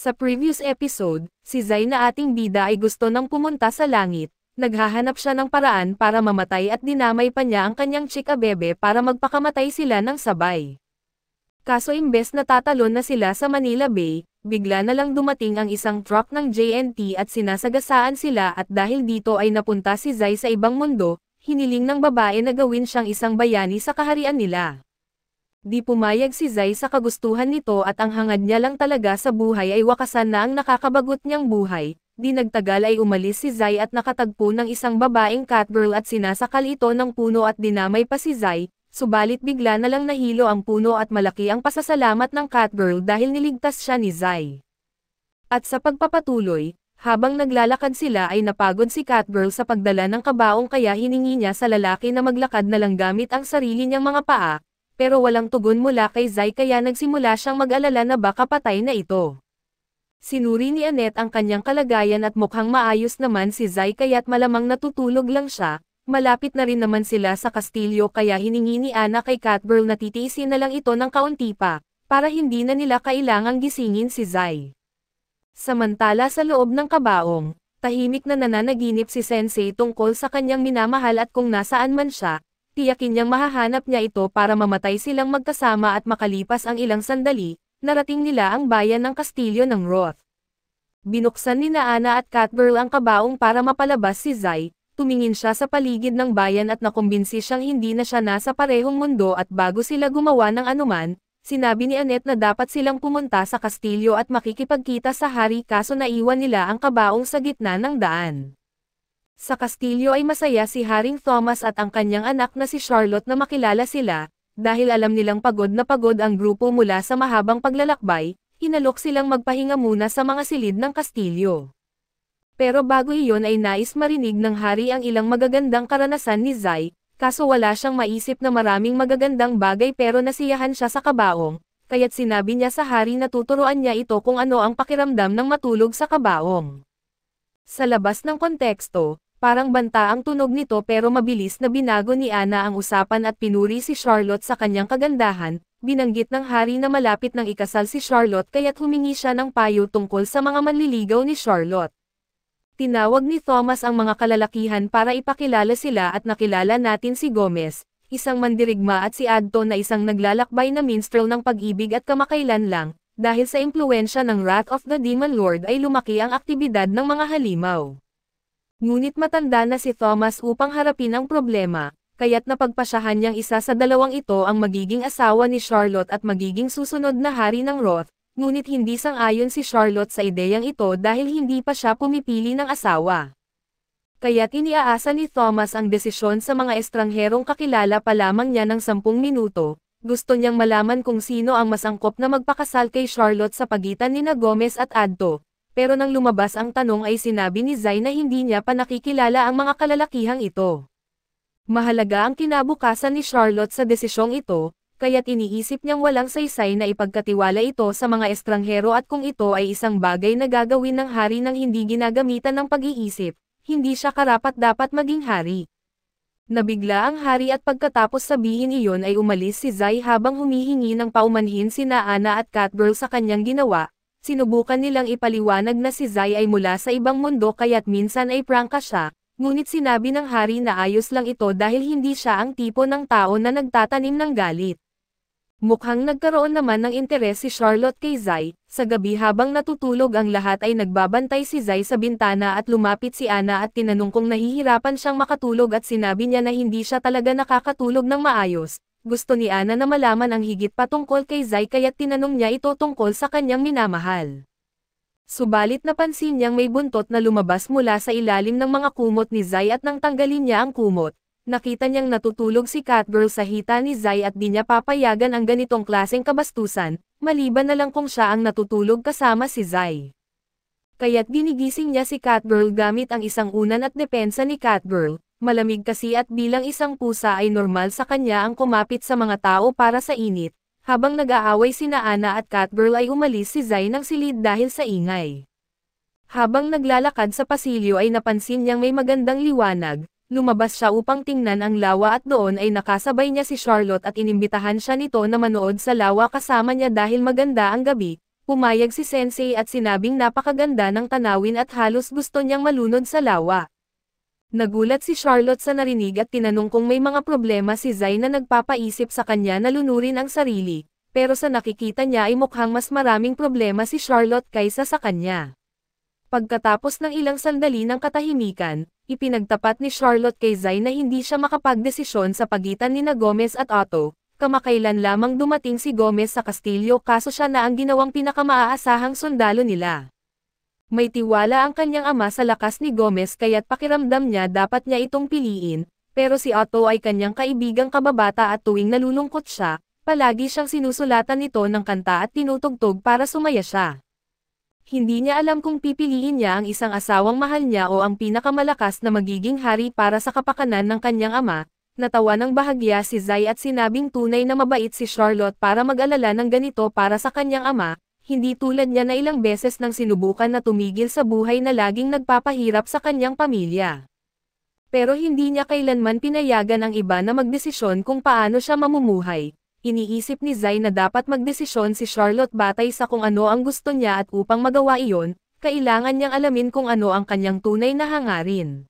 Sa previous episode, si Zai na ating bida ay gusto nang pumunta sa langit, naghahanap siya ng paraan para mamatay at dinamay pa niya ang kanyang chika bebe para magpakamatay sila ng sabay. Kaso imbes na tatalon na sila sa Manila Bay, bigla na lang dumating ang isang truck ng JNT at sinasagasaan sila at dahil dito ay napunta si Zai sa ibang mundo, hiniling ng babae na gawin siyang isang bayani sa kaharian nila. Di pumayag si Zai sa kagustuhan nito at ang hangad niya lang talaga sa buhay ay wakasan na ang nakakabagot niyang buhay. Di nagtagal ay umalis si Zai at nakatagpo ng isang babaeng catgirl at sinasakal ito ng puno at dinamay pa si Zai, subalit bigla na lang nahilo ang puno at malaki ang pasasalamat ng catgirl dahil niligtas siya ni Zai. At sa pagpapatuloy, habang naglalakad sila ay napagod si catgirl sa pagdala ng kabaong kaya hiningi niya sa lalaki na maglakad na lang gamit ang sarili niyang mga paa. Pero walang tugon mula kay Zai kaya nagsimula siyang mag-alala na baka patay na ito. Sinuri ni Annette ang kanyang kalagayan at mukhang maayos naman si Zai kaya't malamang natutulog lang siya. Malapit na rin naman sila sa kastilyo kaya hiningi ni Anna kay Catgirl na titiisin na lang ito ng kaunti pa, para hindi na nila kailangang gisingin si Zai. Samantala sa loob ng kabaong, tahimik na nananaginip si Sensei tungkol sa kanyang minamahal at kung nasaan man siya, tiyakin niyang mahahanap niya ito para mamatay silang magkasama at makalipas ang ilang sandali, narating nila ang bayan ng kastilyo ng Roth. Binuksan ni Anna at Catgirl ang kabaong para mapalabas si Zai, tumingin siya sa paligid ng bayan at nakumbinsi siyang hindi na siya nasa parehong mundo at bago sila gumawa ng anuman, sinabi ni Annette na dapat silang pumunta sa kastilyo at makikipagkita sa hari kaso naiwan nila ang kabaong sa gitna ng daan. Sa kastilyo ay masaya si Haring Thomas at ang kanyang anak na si Charlotte na makilala sila, dahil alam nilang pagod na pagod ang grupo mula sa mahabang paglalakbay, hinalok silang magpahinga muna sa mga silid ng kastilyo. Pero bago iyon ay nais marinig ng hari ang ilang magagandang karanasan ni Zai, kaso wala siyang maisip na maraming magagandang bagay pero nasiyahan siya sa kabaong, kaya't sinabi niya sa hari na tuturuan niya ito kung ano ang pakiramdam ng matulog sa kabaong. Sa labas ng konteksto, parang banta ang tunog nito pero mabilis na binago ni Anna ang usapan at pinuri si Charlotte sa kanyang kagandahan, binanggit ng hari na malapit nang ikasal si Charlotte kaya't humingi siya ng payo tungkol sa mga manliligaw ni Charlotte. Tinawag ni Thomas ang mga kalalakihan para ipakilala sila at nakilala natin si Gomez, isang mandirigma at si Adto na isang naglalakbay na minstrel ng pag-ibig at kamakailan lang, dahil sa impluwensya ng Wrath of the Demon Lord ay lumaki ang aktibidad ng mga halimaw. Ngunit matanda na si Thomas upang harapin ang problema, kaya't napagpasyahan niyang isa sa dalawang ito ang magiging asawa ni Charlotte at magiging susunod na hari ng Roth, ngunit hindi sang-ayon si Charlotte sa ideyang ito dahil hindi pa siya pumipili ng asawa. Kaya't iniaasa ni Thomas ang desisyon sa mga estrangherong kakilala pa lamang niya ng 10 minuto, gusto niyang malaman kung sino ang mas angkop na magpakasal kay Charlotte sa pagitan nina Gomez at Adto. Pero nang lumabas ang tanong ay sinabi ni Zai na hindi niya pa nakikilala ang mga kalalakihang ito. Mahalaga ang kinabukasan ni Charlotte sa desisyong ito, kaya't iniisip niyang walang saysay na ipagkatiwala ito sa mga estranghero at kung ito ay isang bagay na gagawin ng hari nang hindi ginagamitan ng pag-iisip, hindi siya karapat-dapat maging hari. Nabigla ang hari at pagkatapos sabihin iyon ay umalis si Zai habang humihingi ng paumanhin sina Anna at Catgirl sa kanyang ginawa. Sinubukan nilang ipaliwanag na si Zai ay mula sa ibang mundo kaya't minsan ay prangka siya, ngunit sinabi ng hari na ayos lang ito dahil hindi siya ang tipo ng tao na nagtatanim ng galit. Mukhang nagkaroon naman ng interes si Charlotte kay Zai, sa gabi habang natutulog ang lahat ay nagbabantay si Zai sa bintana at lumapit si Anna at tinanong kung nahihirapan siyang makatulog at sinabi niya na hindi siya talaga nakakatulog ng maayos. Gusto ni Anna na malaman ang higit pa tungkol kay Zai kaya't tinanong niya ito tungkol sa kanyang minamahal. Subalit napansin niyang may buntot na lumabas mula sa ilalim ng mga kumot ni Zai at nang tanggalin niya ang kumot, nakita niyang natutulog si Catgirl sa hita ni Zai at di niya papayagan ang ganitong klaseng kabastusan, maliban na lang kung siya ang natutulog kasama si Zai. Kaya't ginigising niya si Catgirl gamit ang isang unan at depensa ni Catgirl. Malamig kasi at bilang isang pusa ay normal sa kanya ang kumapit sa mga tao para sa init, habang nag-aaway sina Anna at Catgirl ay umalis si Zai ng silid dahil sa ingay. Habang naglalakad sa pasilyo ay napansin niyang may magandang liwanag, lumabas siya upang tingnan ang lawa at doon ay nakasabay niya si Charlotte at inimbitahan siya nito na manood sa lawa kasama niya dahil maganda ang gabi. Pumayag si Sensei at sinabing napakaganda ng tanawin at halos gusto niyang malunod sa lawa. Nagulat si Charlotte sa narinig at tinanong kung may mga problema si Zai na nagpapaisip sa kanya na lunurin ang sarili, pero sa nakikita niya ay mukhang mas maraming problema si Charlotte kaysa sa kanya. Pagkatapos ng ilang sandali ng katahimikan, ipinagtapat ni Charlotte kay Zai na hindi siya makapagdesisyon sa pagitan nina Gomez at Otto. Kamakailan lamang dumating si Gomez sa kastilyo kaso siya na ang ginawang pinakamaaasahang sundalo nila. May tiwala ang kanyang ama sa lakas ni Gomez kaya't pakiramdam niya dapat niya itong piliin, pero si Otto ay kanyang kaibigang kababata at tuwing nalulungkot siya, palagi siyang sinusulatan nito ng kanta at tinutugtog para sumaya siya. Hindi niya alam kung pipiliin niya ang isang asawang mahal niya o ang pinakamalakas na magiging hari para sa kapakanan ng kanyang ama. Natawa ng bahagya si Zai at sinabing tunay na mabait si Charlotte para mag-alala ng ganito para sa kanyang ama, hindi tulad niya na ilang beses nang sinubukan na tumigil sa buhay na laging nagpapahirap sa kanyang pamilya. Pero hindi niya kailanman pinayagan ang iba na magdesisyon kung paano siya mamumuhay. Iniisip ni Zai na dapat magdesisyon si Charlotte batay sa kung ano ang gusto niya at upang magawa iyon, kailangan niyang alamin kung ano ang kanyang tunay na hangarin.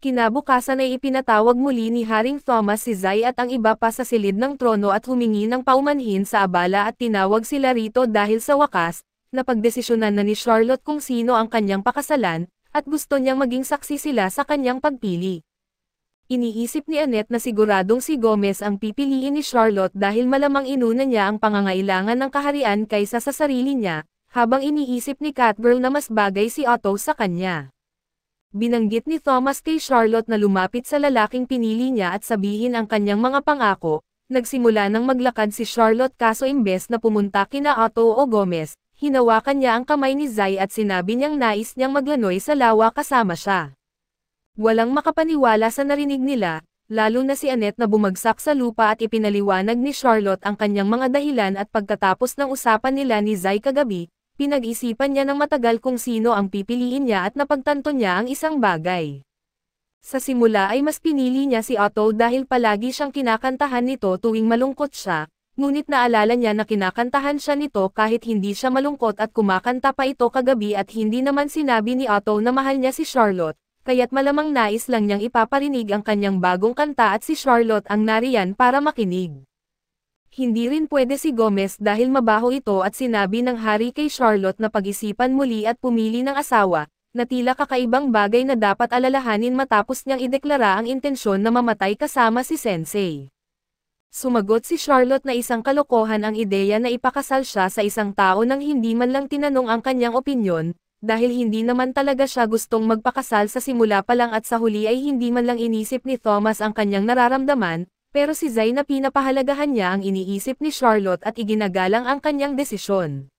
Kinabukasan ay ipinatawag muli ni Haring Thomas si Zai at ang iba pa sa silid ng trono at humingi ng paumanhin sa abala at tinawag sila rito dahil sa wakas, napagdesisyonan na ni Charlotte kung sino ang kanyang pakasalan, at gusto niyang maging saksi sila sa kanyang pagpili. Iniisip ni Annette na siguradong si Gomez ang pipiliin ni Charlotte dahil malamang inuna niya ang pangangailangan ng kaharian kaysa sa sarili niya, habang iniisip ni Catgirl na mas bagay si Otto sa kanya. Binanggit ni Thomas kay Charlotte na lumapit sa lalaking pinili niya at sabihin ang kanyang mga pangako. Nagsimula nang maglakad si Charlotte kaso imbes na pumunta kina Otto o Gomez, hinawakan niya ang kamay ni Zai at sinabi niyang nais niyang maglanoy sa lawa kasama siya. Walang makapaniwala sa narinig nila, lalo na si Annette na bumagsak sa lupa at ipinaliwanag ni Charlotte ang kanyang mga dahilan at pagkatapos ng usapan nila ni Zai kagabi, pinag-isipan niya ng matagal kung sino ang pipiliin niya at napagtanto niya ang isang bagay. Sa simula ay mas pinili niya si Otto dahil palagi siyang kinakantahan nito tuwing malungkot siya, ngunit naalala niya na kinakantahan siya nito kahit hindi siya malungkot at kumakanta pa ito kagabi at hindi naman sinabi ni Otto na mahal niya si Charlotte, kaya't malamang nais lang niyang ipaparinig ang kanyang bagong kanta at si Charlotte ang nariyan para makinig. Hindi rin pwede si Gomez dahil mabaho ito at sinabi ng hari kay Charlotte na pag-isipan muli at pumili ng asawa, na tila kakaibang bagay na dapat alalahanin matapos niyang ideklara ang intensyon na mamatay kasama si Sensei. Sumagot si Charlotte na isang kalokohan ang ideya na ipakasal siya sa isang tao nang hindi man lang tinanong ang kanyang opinyon, dahil hindi naman talaga siya gustong magpakasal sa simula pa lang at sa huli ay hindi man lang inisip ni Thomas ang kanyang nararamdaman, pero si Zai na pinapahalagahan niya ang iniisip ni Charlotte at iginagalang ang kanyang desisyon.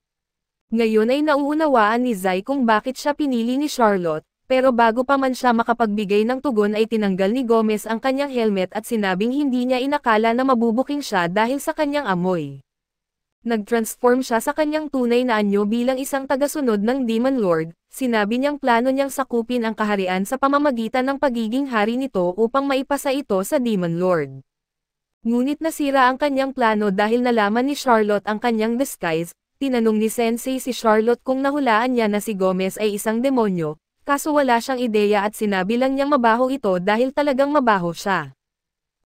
Ngayon ay nauunawaan ni Zai kung bakit siya pinili ni Charlotte, pero bago pa man siya makapagbigay ng tugon ay tinanggal ni Gomez ang kanyang helmet at sinabing hindi niya inakala na mabubuking siya dahil sa kanyang amoy. Nag-transform siya sa kanyang tunay na anyo bilang isang tagasunod ng Demon Lord, sinabi niyang plano niyang sakupin ang kaharian sa pamamagitan ng pagiging hari nito upang maipasa ito sa Demon Lord. Ngunit nasira ang kanyang plano dahil nalaman ni Charlotte ang kanyang disguise, tinanong ni Sensei si Charlotte kung nahulaan niya na si Gomez ay isang demonyo, kaso wala siyang ideya at sinabi lang niyang mabaho ito dahil talagang mabaho siya.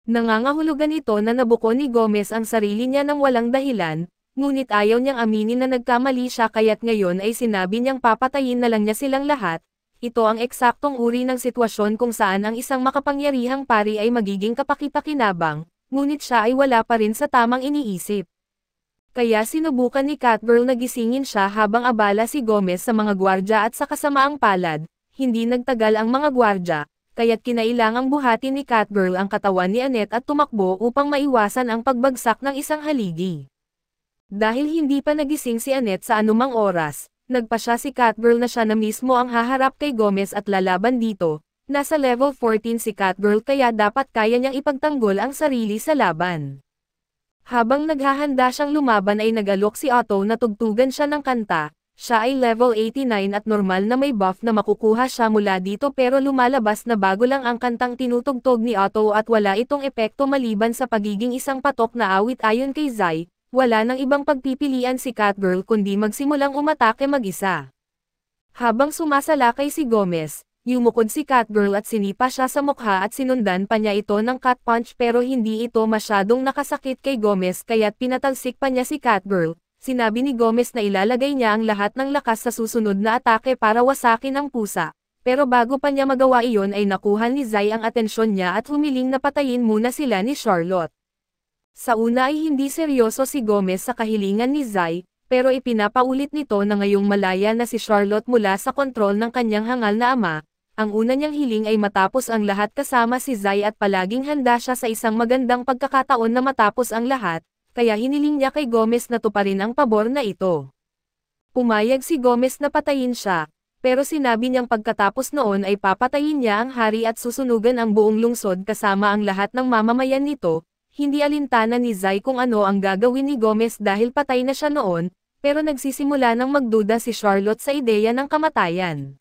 Nangangahulugan ito na nabuko ni Gomez ang sarili niya ng walang dahilan, ngunit ayaw niyang aminin na nagkamali siya kaya't ngayon ay sinabi niyang papatayin na lang niya silang lahat. Ito ang eksaktong uri ng sitwasyon kung saan ang isang makapangyarihang pari ay magiging kapakipakinabang, ngunit siya ay wala pa rin sa tamang iniisip. Kaya sinubukan ni Catgirl na gisingin siya habang abala si Gomez sa mga gwardya at sa kasamaang palad, hindi nagtagal ang mga gwardya, kaya't kinailangang buhatin ni Catgirl ang katawan ni Annette at tumakbo upang maiwasan ang pagbagsak ng isang haligi. Dahil hindi pa nagising si Annette sa anumang oras, nagpasya si Catgirl na siya na mismo ang haharap kay Gomez at lalaban dito. Nasa level 14 si Catgirl kaya dapat kaya niyang ipagtanggol ang sarili sa laban. Habang naghahanda siyang lumaban ay nag-alok si Otto na tugtugan siya ng kanta, siya ay level 89 at normal na may buff na makukuha siya mula dito pero lumalabas na bago lang ang kantang tinutugtog ni Otto at wala itong epekto maliban sa pagiging isang patok na awit ayon kay Zai, wala nang ibang pagpipilian si Catgirl kundi magsimulang umatake mag-isa. Habang sumasalakay si Gomez, yumukod si Catgirl at sinipa siya sa mukha at sinundan pa niya ito ng cat punch pero hindi ito masyadong nakasakit kay Gomez kaya't pinatalsik pa niya si Catgirl. Sinabi ni Gomez na ilalagay niya ang lahat ng lakas sa susunod na atake para wasakin ang pusa. Pero bago pa niya magawa iyon ay nakuha ni Zai ang atensyon niya at humiling na patayin muna sila ni Charlotte. Sa una ay hindi seryoso si Gomez sa kahilingan ni Zai, pero ipinapaulit nito na ngayong malaya na si Charlotte mula sa kontrol ng kanyang hangal na ama, ang una niyang hiling ay matapos ang lahat kasama si Zai at palaging handa siya sa isang magandang pagkakataon na matapos ang lahat, kaya hiniling niya kay Gomez na tuparin ang pabor na ito. Pumayag si Gomez na patayin siya, pero sinabi niyang pagkatapos noon ay papatayin niya ang hari at susunugan ang buong lungsod kasama ang lahat ng mamamayan nito. Hindi alintana ni Zai kung ano ang gagawin ni Gomez dahil patay na siya noon, pero nagsisimula ng magduda si Charlotte sa ideya ng kamatayan.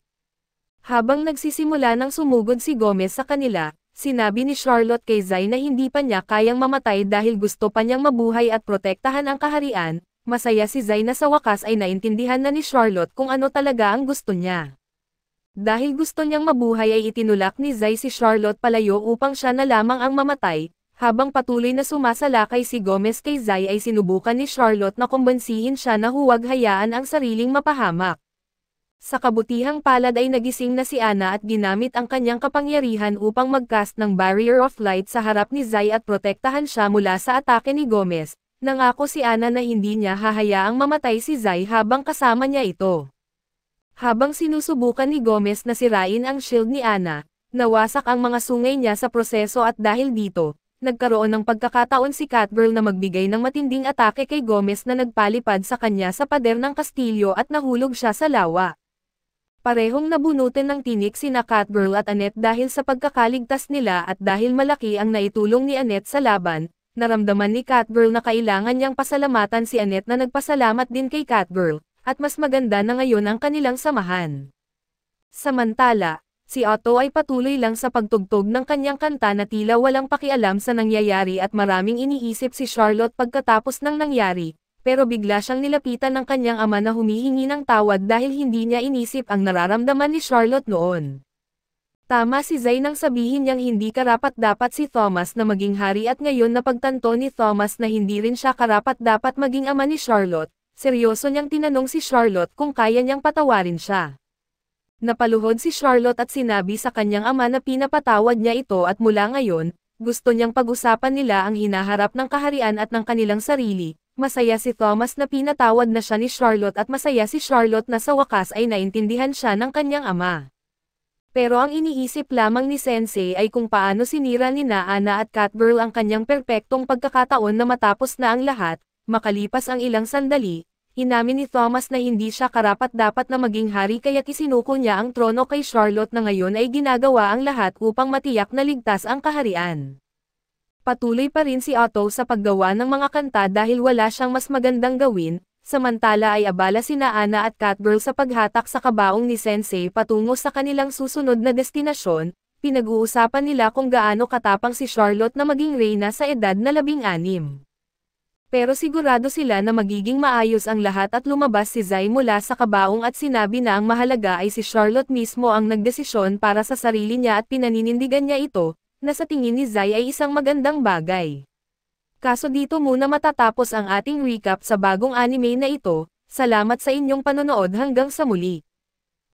Habang nagsisimula ng sumugod si Gomez sa kanila, sinabi ni Charlotte kay Zai na hindi pa niya kayang mamatay dahil gusto pa niyang mabuhay at protektahan ang kaharian. Masaya si Zai na sa wakas ay naintindihan na ni Charlotte kung ano talaga ang gusto niya. Dahil gusto niyang mabuhay ay itinulak ni Zai si Charlotte palayo upang siya na lamang ang mamatay. Habang patuloy na sumasalakay si Gomez kay Zai ay sinubukan ni Charlotte na kumbansihin siya na huwag hayaan ang sariling mapahamak. Sa kabutihang palad ay nagising na si Anna at ginamit ang kanyang kapangyarihan upang mag-cast ng Barrier of Light sa harap ni Zai at protektahan siya mula sa atake ni Gomez. Nangako si Anna na hindi niya hahayaang mamatay si Zai habang kasama niya ito. Habang sinusubukan ni Gomez na sirain ang shield ni Anna, nawasak ang mga sungay niya sa proseso at dahil dito, nagkaroon ng pagkakataon si Catgirl na magbigay ng matinding atake kay Gomez na nagpalipad sa kanya sa pader ng kastilyo at nahulog siya sa lawa. Parehong nabunutin ng tinik sina Catgirl at Annette dahil sa pagkakaligtas nila at dahil malaki ang naitulong ni Annette sa laban, naramdaman ni Catgirl na kailangan niyang pasalamatan si Annette na nagpasalamat din kay Catgirl, at mas maganda na ngayon ang kanilang samahan. Samantala, si Otto ay patuloy lang sa pagtugtog ng kanyang kanta na tila walang pakialam sa nangyayari at maraming iniisip si Charlotte pagkatapos ng nangyari, pero bigla siyang nilapitan ng kanyang ama na humihingi ng tawad dahil hindi niya inisip ang nararamdaman ni Charlotte noon. Tama si Zai nang sabihin niyang hindi karapat-dapat si Thomas na maging hari at ngayon napagtanto ni Thomas na hindi rin siya karapat-dapat maging ama ni Charlotte, seryoso niyang tinanong si Charlotte kung kaya niyang patawarin siya. Napaluhod si Charlotte at sinabi sa kanyang ama na pinapatawad niya ito at mula ngayon, gusto niyang pag-usapan nila ang hinaharap ng kaharian at ng kanilang sarili. Masaya si Thomas na pinatawad na siya ni Charlotte at masaya si Charlotte na sa wakas ay naintindihan siya ng kanyang ama. Pero ang iniisip lamang ni Sensei ay kung paano sinira ni Anna at Catgirl ang kanyang perpektong pagkakataon na matapos na ang lahat, makalipas ang ilang sandali. Inamin ni Thomas na hindi siya karapat-dapat na maging hari kaya't isinuko niya ang trono kay Charlotte na ngayon ay ginagawa ang lahat upang matiyak na ligtas ang kaharian. Patuloy pa rin si Otto sa paggawa ng mga kanta dahil wala siyang mas magandang gawin, samantala ay abala sina Anna at Catgirl sa paghatak sa kabaong ni Sensei patungo sa kanilang susunod na destinasyon. Pinag-uusapan nila kung gaano katapang si Charlotte na maging reyna sa edad na 16. Pero sigurado sila na magiging maayos ang lahat at lumabas si Zai mula sa kabaong at sinabi na ang mahalaga ay si Charlotte mismo ang nagdesisyon para sa sarili niya at pinaninindigan niya ito, na sa tingin ni Zai ay isang magandang bagay. Kaso dito muna matatapos ang ating recap sa bagong anime na ito. Salamat sa inyong panonood hanggang sa muli.